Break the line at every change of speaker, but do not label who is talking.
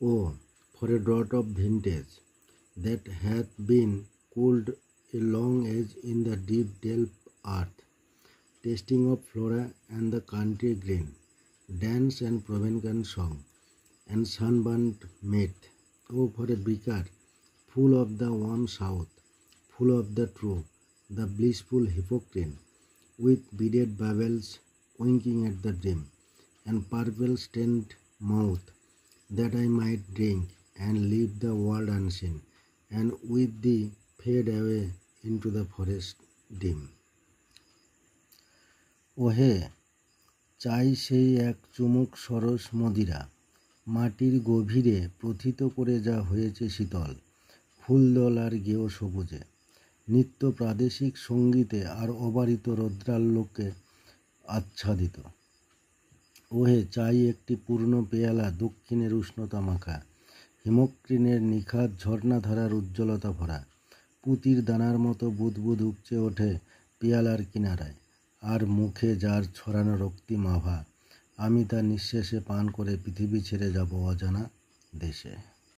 Oh, for a draught of vintage that hath been cooled a long age in the deep delp earth, tasting of flora and the country green, dance and Provencan song, and sunburnt mate. Oh, for a beaker full of the warm south, full of the true, the blissful hypocrite, with beaded bubbles winking at the dream, and purple stained mouth, that I might drink and leave the world unseen, and with thee fade away into the forest dim. ওহে চাই সেই এক চুমুক সরস মদিরা, মাটির গভীরে প্রথিত করে যা হয়েছে শীতল, ফুলদল আর গেয় সবুজে, নিত্য প্রাদেশিক সঙ্গীতে আর অবারিত রৌদ্রালোকে আচ্ছাদিত। ওহে চাই একটি পূর্ণ পেয়ালা দক্ষিণের উষ্ণতা মাখা, হিমক্রিনের নিখাত ঝর্ণাধারার উজ্জ্বলতা ভরা, পুতির দানার মতো বুদবুদ উপচে ওঠে পেয়ালার কিনারায়, আর মুখে যার ছড়ানো রক্তিম আভা, আমি তা নিঃশেষে পান করে পৃথিবী ছেড়ে যাব অজানা দেশে।